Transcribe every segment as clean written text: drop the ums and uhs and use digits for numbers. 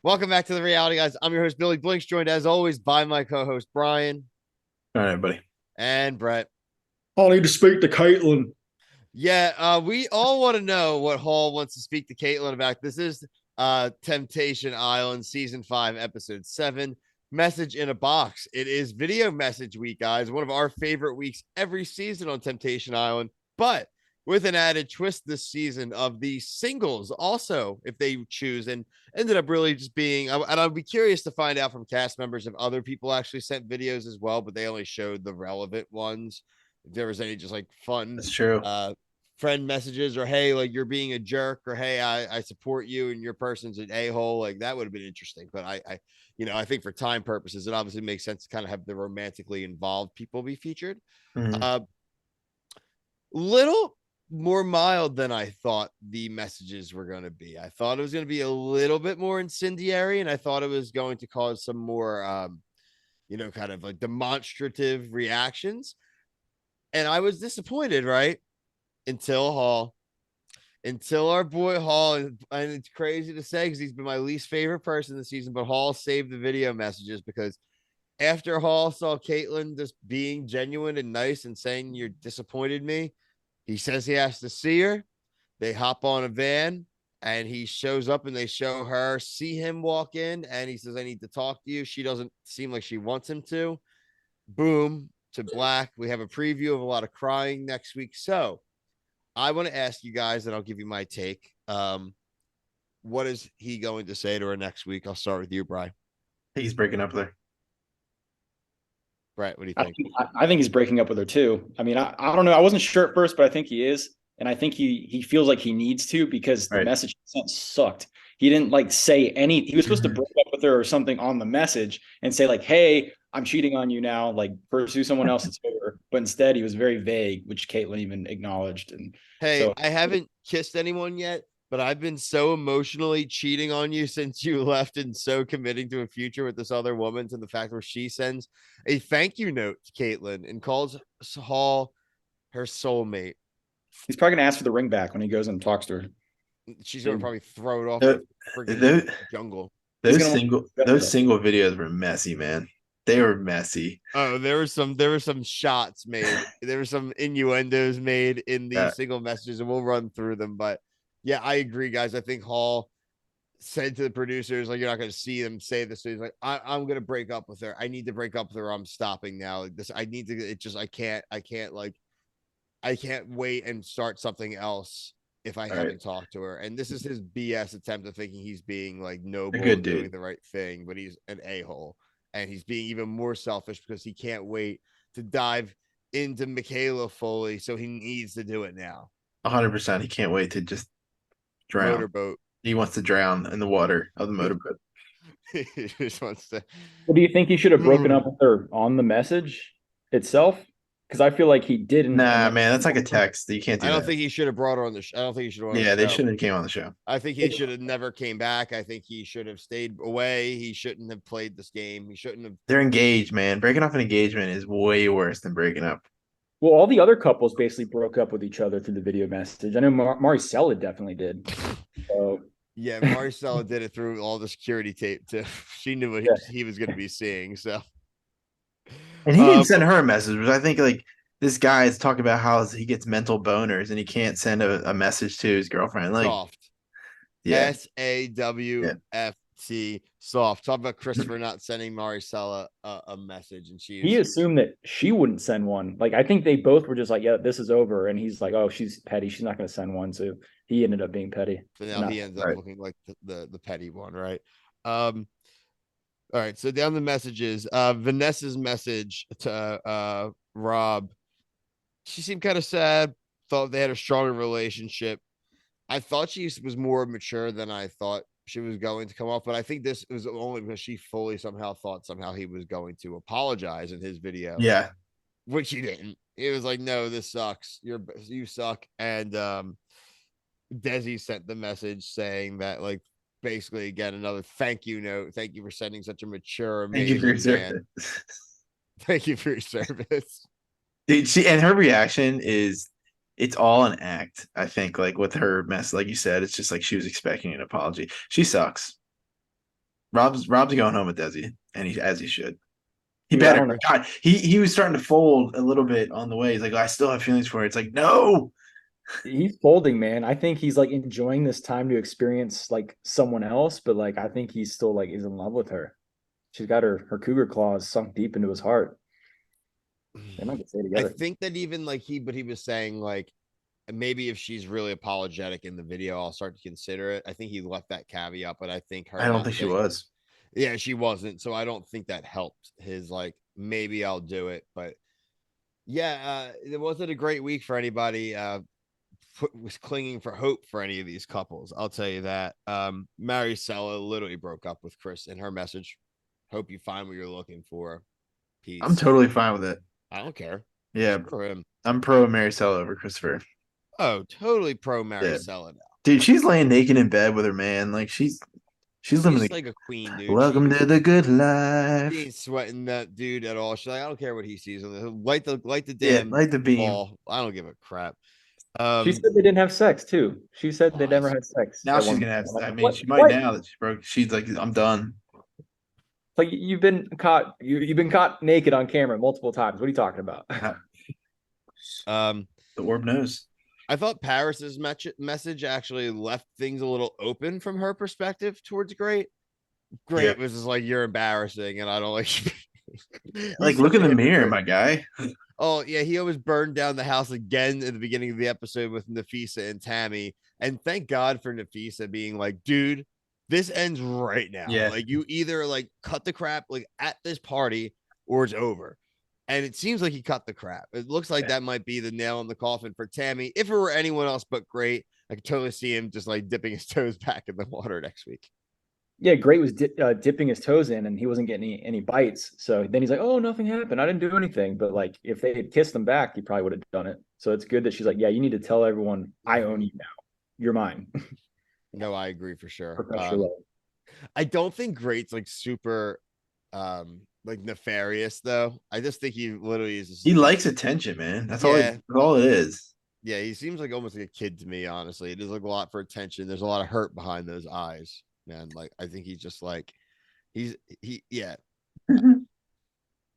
Welcome back to the reality, guys. I'm your host, Billy Blinks, joined as always by my co-host Brian All right, buddy. and Brett. I need to speak to Caitlin. We all want to know what Hall wants to speak to Caitlin about. This is Temptation Island, season 5, episode 7. Message in a box. It is video message week, guys. One of our favorite weeks every season on Temptation Island, but with an added twist this season of the singles also, if they choose, and ended up really just being. And I'd be curious to find out from cast members if other people actually sent videos as well, but they only showed the relevant ones. If there was any just like fun That's true. uh friend messages, or hey, like you're being a jerk, or hey, I support you and your person's an a-hole, like that would have been interesting. But I think for time purposes it obviously makes sense to kind of have the romantically involved people be featured. Mhm. uh Little more mild than I thought the messages were going to be. I thought it was going to be a little bit more incendiary, and I thought it was going to cause some more kind of like demonstrative reactions. And I was disappointed, right? Until Hall, until our boy Hall, and it's crazy to say because he's been my least favorite person this season, but Hall saved the video messages because after Hall saw Caitlyn just being genuine and nice and saying you're disappointed me, he says he has to see her. They hop on a van and he shows up and they show her see him walk in and he says, I need to talk to you. She doesn't seem like she wants him to. Boom to black. We have a preview of a lot of crying next week. So I want to ask you guys, and I'll give you my take. What is he going to say to her next week? I'll start with you, Brian. He's breaking up there. Brett, what do you I think? think, I think he's breaking up with her too. I mean, I don't know. I wasn't sure at first, but I think he is. And I think he feels like he needs to because the Right. message he sent sucked. He didn't like say any, he was supposed to Mhm. break up with her or something on the message and say, like, hey, I'm cheating on you now, like pursue someone else, it's over. But instead he was very vague, which Caitlin even acknowledged. And Hey, so I haven't kissed anyone yet, but I've been so emotionally cheating on you since you left and so committing to a future with this other woman, to the fact where she sends a thank you note to Caitlyn and calls Hall her soulmate. he's probably gonna ask for the ring back when he goes and talks to her. She's gonna probably throw it off Tho- the friggin' Those, jungle. He's those gonna single want those to single videos were messy, man. They were messy. Oh, there were some shots made. There were some innuendos made in the Yeah. single messages, and we'll run through them. But yeah, I agree, guys. I think Hall said to the producers, like, you're not going to see them say this. So he's like, I'm going to break up with her. I need to break up with her. I'm stopping now. Like this, I need to. It just, I can't wait and start something else if I All right. haven't talked to her. And this is his BS attempt at thinking he's being like A noble good and doing dude. the right thing, but he's an a-hole. And he's being even more selfish because he can't wait to dive into Michaela fully. So he needs to do it now. 100%. He can't wait to just drown. Motorboat. He wants to drown in the water of the motorboat. He just wants to. Well, do you think he should have broken up Mm. with her on the message itself? Because I feel like he didn't, and Nah, then man, that's like a text. You can't I do don't that. think he should have brought her on the. I don't think he should have on the Yeah, they show. shouldn't have came on the show. I think he should have never came back. I think he should have stayed away. He shouldn't have played this game. He shouldn't have. They're engaged, man. Breaking off an engagement is way worse than breaking up. well, all the other couples basically broke up with each other through the video message. I know Maricela definitely did. So Yeah, Marcella did it through all the security tape too. She knew what yeah, he was going to be seeing. So, And he didn't uh, send her a message, which I think like this guy is talking about how he gets mental boners and he can't send a message to his girlfriend. Like, soft. yeah, yeah. SAWFT soft. Talk about Christopher not sending Maricela a message, and he she's. assumed that she wouldn't send one. Like I think they both were just like, "Yeah, this is over," and he's like, "Oh, she's petty. She's not going to send one." So he ended up being petty. So And now not, he ends up Right. looking like the petty one, right? Um, all right, so down the messages, Vanessa's message to Rob, she seemed kind of sad, thought they had a stronger relationship. I thought she was more mature than I thought she was going to come off, but I think this was only because she fully somehow thought somehow he was going to apologize in his video, Yeah. which he didn't. He was like, no, this sucks. You suck. And Desi sent the message saying that, like, basically again another thank you note. Thank you for sending such a mature, Thank you for your amazing service. man. Thank you for your service. Dude, she and her reaction is it's all an act, I think, like with her mess, like you said, it's just like she was expecting an apology. She sucks. Rob's going home with Desi, and as he should. He Dude, I better. don't know. God, he was starting to fold a little bit on the way. He's like, I still have feelings for her. It's like, no. He's folding, man. I think he's like enjoying this time to experience like someone else, but like I think he's still like is in love with her. She's got her cougar claws sunk deep into his heart. They might get stay I together. think that even like but he was saying like maybe if she's really apologetic in the video, I'll start to consider it. I think he left that caveat, but I think her I don't not think she saying, was. yeah, she wasn't. So I don't think that helped his like maybe I'll do it. But yeah, it wasn't a great week for anybody. Was clinging for hope for any of these couples. I'll tell you that. Maricela literally broke up with Chris in her message. Hope you find what you're looking for. I'm Peace. totally fine with it. I don't care. Yeah, Screw him. I'm pro Maricela over Christopher. Oh, totally pro Yeah, Maricela now. dude, she's laying naked in bed with her man. Like she's living She's the like a queen, dude. welcome to the good She life. ain't sweating that dude at all. She's like, I don't care what he sees. Light the Yeah, damn like the beam. ball. I don't give a crap. She said they didn't have sex too. She said they never Lies. had sex Now at she's one gonna point. have. I'm like, I mean, what? she might What? now that she broke. She's like, I'm done. Like you've been caught. You've been caught naked on camera multiple times. What are you talking about? Um, The orb knows. I thought Paris's message actually left things a little open from her perspective towards Great. Yeah, Great was just like, you're embarrassing, and I don't like. like He's look such in a the mirror, hypocrite. my guy. Oh yeah, he always burned down the house again in the beginning of the episode with Nafisa and Tammy. And thank God for Nafisa being like, dude, this ends right now. Yeah, Like you either like cut the crap like at this party or it's over. And it seems like he cut the crap. It looks like that might be the nail in the coffin for Tammy. If it were anyone else but Great, I could totally see him just like dipping his toes back in the water next week. Yeah, Great was dipping his toes in, and he wasn't getting any bites. So then he's like, "Oh, nothing happened. I didn't do anything." But like, if they had kissed him back, he probably would have done it. So it's good that she's like, "Yeah, you need to tell everyone I own you now. You're mine." No, I agree for sure. Professional. I don't think Great's like super like nefarious though. I just think he literally is he just like, likes attention, man. That's all. yeah, That's all it is. yeah, he seems like almost like a kid to me, honestly. It is like a lot for attention. There's a lot of hurt behind those eyes, man. Like I think he's just like he yeah,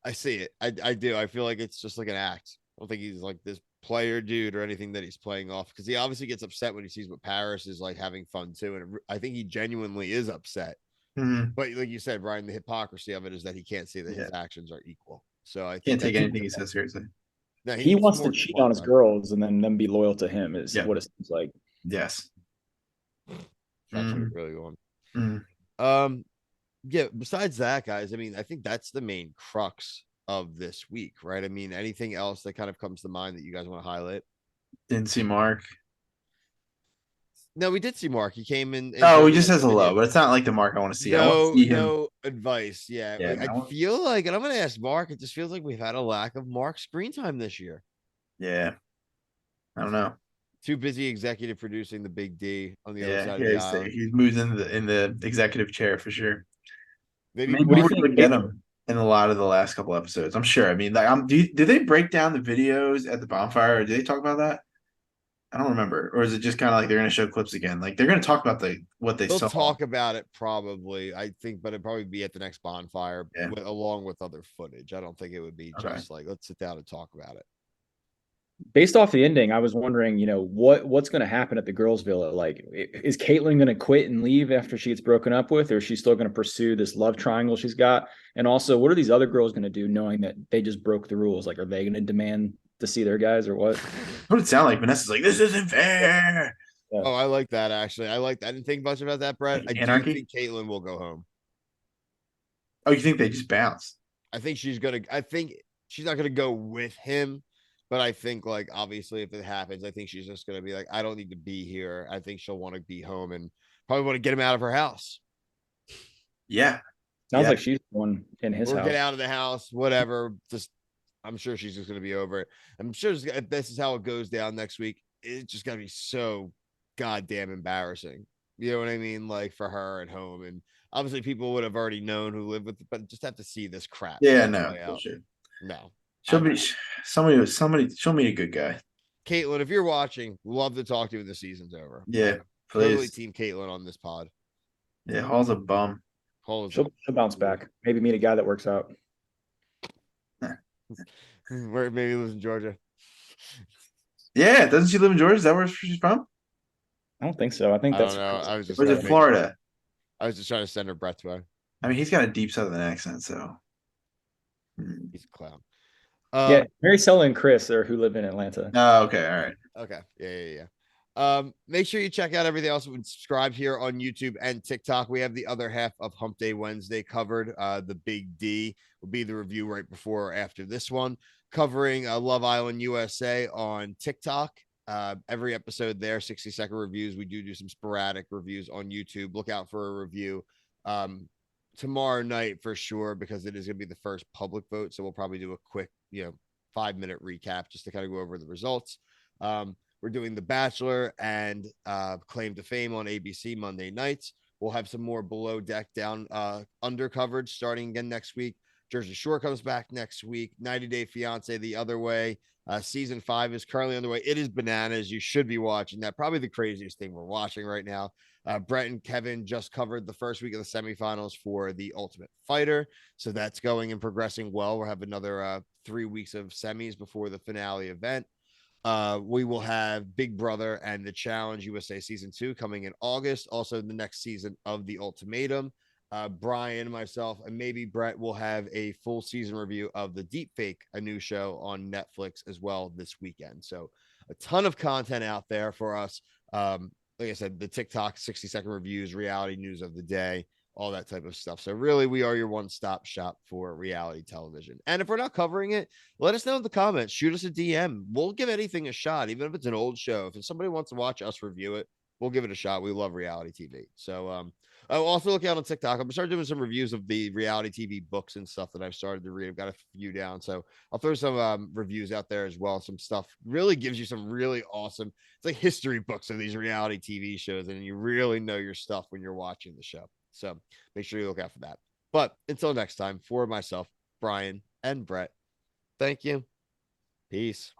I see it. I do. I feel like it's just like an act. I don't think he's like this player dude or anything that he's playing off because he obviously gets upset when he sees what Paris is like having fun too. And I think he genuinely is upset. Mhm. But like you said, Brian, the hypocrisy of it is that he can't see that Yeah, his actions are equal. So I can't think take that's anything he says seriously. no, He he's wants to more cheat on smart his about it. girls and then them be loyal to him. Is Yeah. what it seems like. Yes. That's what it really going. Mhm. Yeah, besides that, guys, I mean, I think that's the main crux of this week, right? I mean, anything else that kind of comes to mind that you guys want to highlight? Didn't see Mark. No, we did see Mark. He came in and Oh, he joined just us says in the video. hello, but it's not like the Mark I want to see. I want to No, see him. no advice. Yeah, Yeah, like I no. feel like, and I'm gonna ask Mark. It just feels like we've had a lack of Mark screen time this year. Yeah, I don't know. Too busy executive producing the Big D on the other Yeah, side of yeah, the island. he's moved in the executive chair for sure. Maybe Maybe What do you we're Mark. think? gonna get him in a lot of the last couple episodes. I'm sure. I mean, like, do they break down the videos at the bonfire, or do they talk about that? I don't remember, or is it just kind of like they're gonna show clips again? Like they're gonna talk about what they They'll saw. talk about it probably, I think, but it'd probably be at the next bonfire Yeah. along with other footage. I don't think it would be Okay. just like let's sit down and talk about it. Based off the ending, I was wondering, what's going to happen at the girls' villa? Like, is Caitlyn going to quit and leave after she gets broken up with, or is she still going to pursue this love triangle she's got? And also, what are these other girls going to do knowing that they just broke the rules? Like, are they going to demand to see their guys or what? What it sound like? Vanessa's like, this isn't fair. Yeah. Oh, I like that actually. I like that. I didn't think much about that, Brett. Like I do anarchy. think Caitlyn will go home. Oh, you think they just bounce? I think she's not gonna go with him, but I think like obviously if it happens, I think she's just gonna be like, I don't need to be here. I think she'll want to be home and probably want to get him out of her house. Yeah. Sounds Yeah. like she's the one in his Or house. get out of the house, whatever. Just I'm sure she's just gonna be over it. I'm sure if this is how it goes down next week, it's just gonna be so goddamn embarrassing. You know what I mean? Like for her at home. And obviously people would have already known who lived with it, but just have to see this crap. Yeah, no, play out. bullshit. No. She'll be somebody. She'll meet a good guy. Caitlin, if you're watching, love to talk to you when the season's over. Yeah, Totally please. team Caitlin on this pod. Yeah, Hall's a bum. She'll bounce back. Maybe meet a guy that works out. Where maybe lives in Georgia. Yeah, doesn't she live in Georgia? Is that where she's from? I don't think so. I think I that's don't know. I was just Or is it making, Florida? I was just trying to send her Brett's way. I mean, he's got a deep Southern accent, so. He's a clown. yeah. Mary Sella and Chris are who live in Atlanta. Oh, okay, all right. Okay. Yeah. Make sure you check out everything else and subscribe here on YouTube and TikTok. We have the other half of Hump Day Wednesday covered. The Big D will be the review right before or after this one, covering Love Island USA on TikTok. Every episode there, 60-second reviews. We do some sporadic reviews on YouTube. Look out for a review tomorrow night for sure, because it is going to be the first public vote. So we'll probably do a quick, 5-minute recap just to kind of go over the results. We're doing The Bachelor and Claim to Fame on ABC Monday nights. We'll have some more Below Deck Down under coverage starting again next week. Jersey Shore comes back next week. 90 Day Fiance the other way. Season 5 is currently underway. It is bananas. You should be watching that. Probably the craziest thing we're watching right now. Brett and Kevin just covered the first week of the semifinals for The Ultimate Fighter. So that's going and progressing well. We'll have another 3 weeks of semis before the finale event. We will have Big Brother and the Challenge USA Season 2 coming in August. Also, the next season of The Ultimatum. Brian, myself, and maybe Brett will have a full season review of The Deepfake, a new show on Netflix as well this weekend. So a ton of content out there for us. Like I said, the TikTok 60-second reviews, reality news of the day, all that type of stuff. So really, we are your one-stop shop for reality television. And if we're not covering it, let us know in the comments. Shoot us a DM. We'll give anything a shot, even if it's an old show. If somebody wants to watch us review it, we'll give it a shot. We love reality TV. So I'll also look out on TikTok. I'm gonna start doing some reviews of the reality TV books and stuff that I've started to read. I've got a few down, so I'll throw some reviews out there as well. Some stuff really gives you some really awesome. It's like history books of these reality TV shows, and you really know your stuff when you're watching the show. So make sure you look out for that. But until next time, for myself, Brian, and Brett, thank you. Peace.